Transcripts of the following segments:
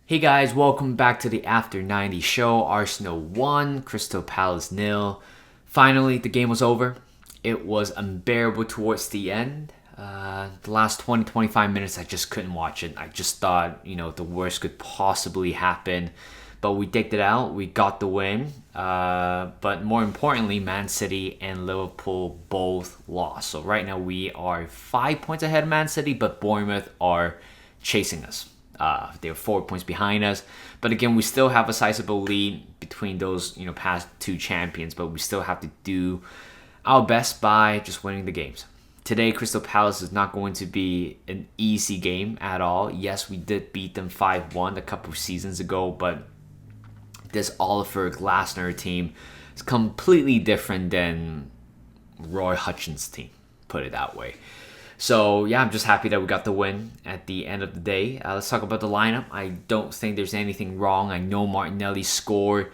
Hey guys, welcome back to the After 90 show. Arsenal 1, Crystal Palace nil. Finally, the game was over. It was unbearable towards the end. The last 20-25 minutes, I just couldn't watch it. I just thought, the worst could possibly happen. But we digged it out. We got the win. But more importantly, Man City and Liverpool both lost. So right now we are 5 points ahead of Man City, but Bournemouth are chasing us. They're 4 points behind us. But again, we still have a sizable lead between those, past two champions. But we still have to do our best by just winning the games. Today, Crystal Palace is not going to be an easy game at all. Yes, we did beat them 5-1 a couple of seasons ago, but this Oliver Glasner team is completely different than Roy Hutchins' team, put it that way. So, yeah, I'm just happy that we got the win at the end of the day. Let's talk about the lineup. I don't think there's anything wrong. I know Martinelli scored,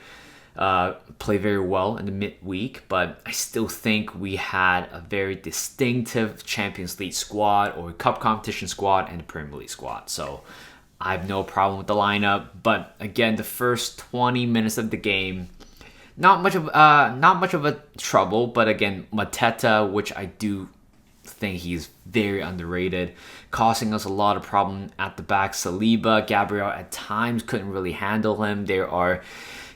played very well in the midweek, but I still think we had a very distinctive Champions League squad or Cup competition squad and the Premier League squad. So, I have no problem with the lineup. But, again, the first 20 minutes of the game, not much of a trouble, but again, Mateta, which I do think he's very underrated, causing us a lot of problem at the back. Saliba, Gabriel at times couldn't really handle him. There are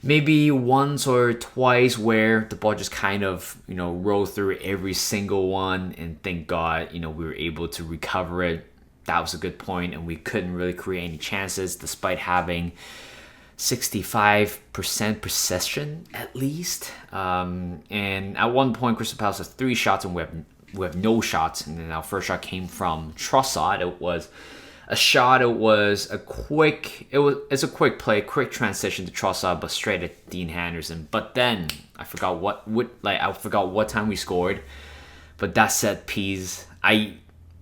maybe once or twice where the ball just kind of, rolled through every single one, and thank God, we were able to recover it. That was a good point, and we couldn't really create any chances despite having 65% possession at least. And at one point, Crystal Palace has 3 shots and we have no shots. And then our first shot came from Trossard. It was a shot. It's a quick play, quick transition to Trossard, but straight at Dean Henderson. But then I forgot what time we scored. But that set piece, I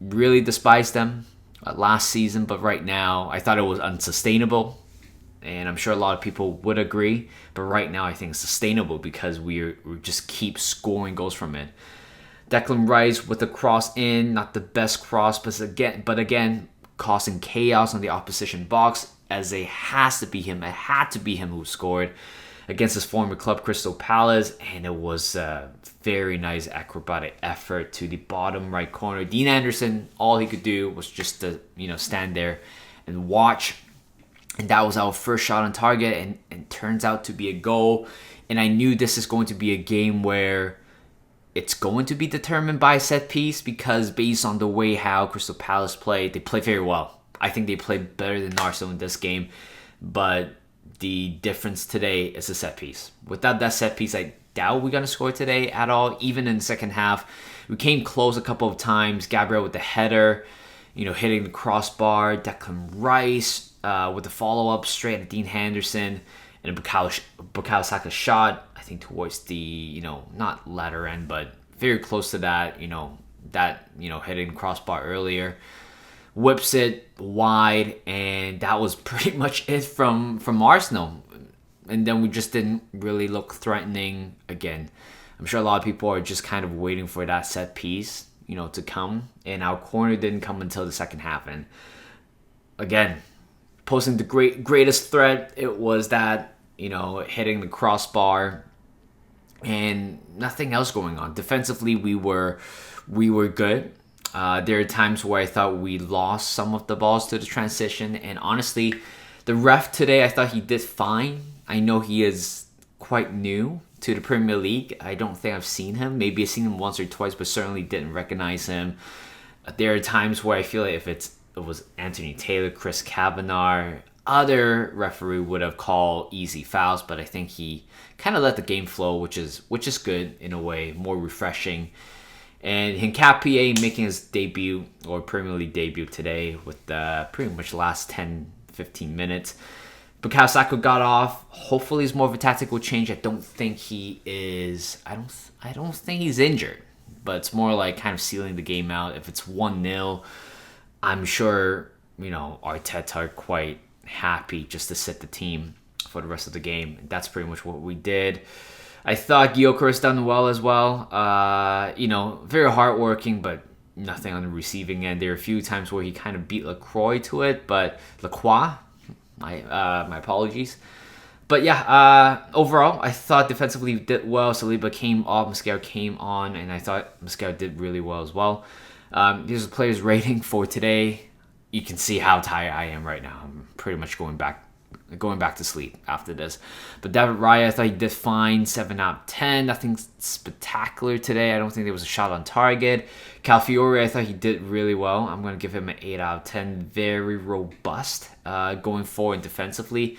really despised them last season, but right now I thought it was unsustainable. And I'm sure a lot of people would agree. But right now I think it's sustainable because we just keep scoring goals from it. Declan Rice with the cross in, not the best cross, but again, causing chaos on the opposition box, as it has to be him. It had to be him who scored against his former club, Crystal Palace, and it was a very nice acrobatic effort to the bottom right corner. Dean Anderson, all he could do was just to stand there and watch, and that was our first shot on target, and turns out to be a goal. And I knew this is going to be a game where it's going to be determined by set piece, because based on the way how Crystal Palace played, they played very well. I think they played better than Arsenal in this game, but the difference today is a set piece. Without that set piece, I doubt we're going to score today at all. Even in the second half, we came close a couple of times. Gabriel with the header, hitting the crossbar. Declan Rice with the follow-up straight at Dean Henderson. And a Bukayo Saka shot, I think towards the, not latter end, but very close to that, hitting crossbar earlier. Whips it wide, and that was pretty much it from Arsenal. And then we just didn't really look threatening again. I'm sure a lot of people are just kind of waiting for that set piece, to come. And our corner didn't come until the second half. And again, posing the greatest threat, it was that, hitting the crossbar and nothing else going on. Defensively, we were good. There are times where I thought we lost some of the balls to the transition, and honestly, the ref today, I thought he did fine. I know he is quite new to the Premier League. I don't think I've seen him. Maybe I've seen him once or twice, but certainly didn't recognize him. There are times where I feel like if it was Anthony Taylor, Chris Kavanagh, other referee would have called easy fouls, but I think he kind of let the game flow, which is good in a way, more refreshing. And Hincapié making his debut, or Premier League debut today, with pretty much the last 10-15 minutes. Bukayo Saka got off. Hopefully it's more of a tactical change. I don't think he is. I don't think he's injured, but it's more like kind of sealing the game out. If it's 1-0, I'm sure Arteta are quite happy just to sit the team for the rest of the game. That's pretty much what we did. I thought Gyökeres done well as well. Very hardworking, but nothing on the receiving end. There are a few times where he kind of beat Lacroix to it, but Lacroix, My apologies. But yeah, overall, I thought defensively we did well. Saliba came off, Mosquera came on, and I thought Mosquera did really well as well. Here's the players' rating for today. You can see how tired I am right now. I'm pretty much going back to sleep after this. But David Raya, I thought he did fine, 7 out of 10. Nothing spectacular today. I don't think there was a shot on target. Calafiori, I thought he did really well. I'm going to give him an 8 out of 10. Very robust going forward defensively.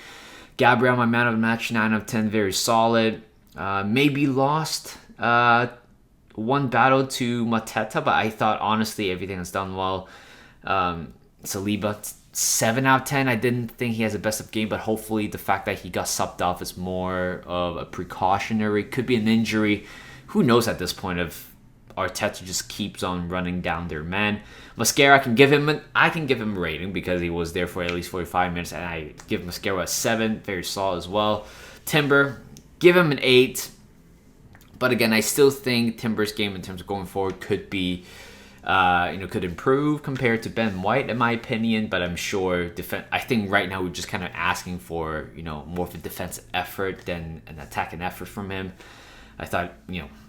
Gabriel, my man of the match, 9 out of 10. Very solid. Maybe lost one battle to Mateta, but I thought, honestly, everything has done well. Saliba, 7 out of 10. I didn't think he has the best of game, but hopefully the fact that he got subbed off is more of a precautionary. Could be an injury. Who knows at this point if Arteta just keeps on running down their man. Mosquera, I can give him a rating because he was there for at least 45 minutes, and I give Mosquera a 7. Very solid as well. Timber, give him an 8. But again, I still think Timber's game in terms of going forward could be could improve compared to Ben White, in my opinion. But I'm sure I think right now we're just kind of asking for more of a defensive effort than an attacking effort from him. I thought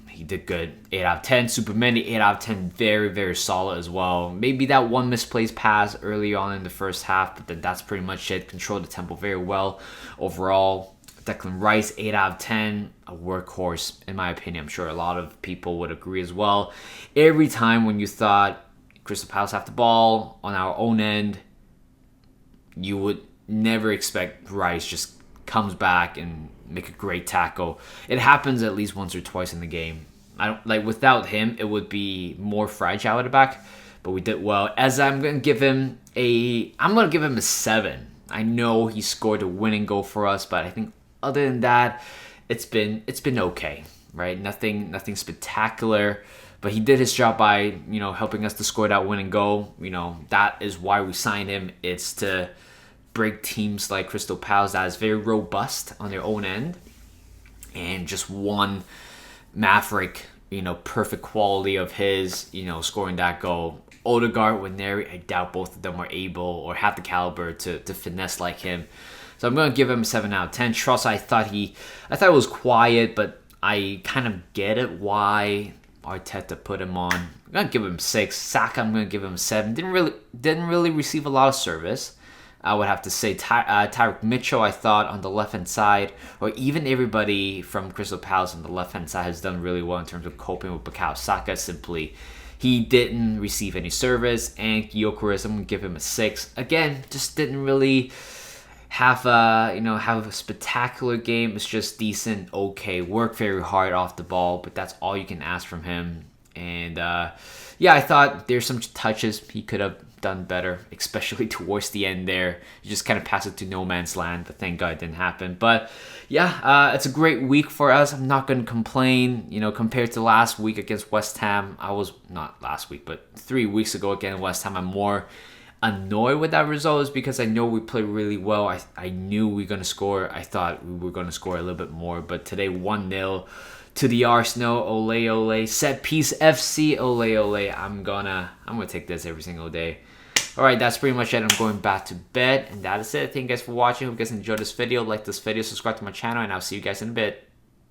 he did good. 8 out of 10. Supermeni, 8 out of 10. Very, very solid as well. Maybe that one misplaced pass early on in the first half, but then that's pretty much it. Controlled the tempo very well overall. Declan Rice, 8 out of 10. A workhorse, in my opinion. I'm sure a lot of people would agree as well. Every time when you thought Crystal Palace have the ball on our own end, you would never expect Rice just comes back and make a great tackle. It happens at least once or twice in the game. I don't without him, it would be more fragile at the back. But we did well. As I'm gonna give him a 7. I know he scored a winning goal for us, but I think other than that, it's been okay, right? Nothing spectacular. But he did his job by helping us to score that winning goal. That is why we signed him. It's to break teams like Crystal Palace that is very robust on their own end, and just one Maverick, perfect quality of his, scoring that goal. Odegaard, Nwaneri, I doubt both of them are able or have the caliber to finesse like him. So I'm going to give him a 7 out of 10. Truss, I thought it was quiet, but I kind of get it why Arteta put him on. I'm going to give him 6. Saka, I'm going to give him 7. Didn't really receive a lot of service. I would have to say Tyrick Mitchell, I thought, on the left-hand side, or even everybody from Crystal Palace on the left-hand side has done really well in terms of coping with Bukayo Saka. Simply, he didn't receive any service. And Gyökeres, I'm going to give him a 6. Again, just didn't really have a spectacular game. It's just decent, okay. Worked very hard off the ball, but that's all you can ask from him. And I thought there's some touches he could have done better, especially towards the end there. You just kind of pass it to no man's land, but thank God it didn't happen. But it's a great week for us. I'm not going to complain. Compared to last week against West Ham, I was not last week, but 3 weeks ago against West Ham, I'm more annoyed with that result is because I know we played really well. I knew we were going to score. I thought we were going to score a little bit more, but today 1-0 to the Arsenal. Ole ole. Set piece FC. Ole ole. I'm gonna take this every single day. Alright, that's pretty much it. I'm going back to bed, and that is it. Thank you guys for watching. Hope you guys enjoyed this video. Like this video, subscribe to my channel, and I'll see you guys in a bit.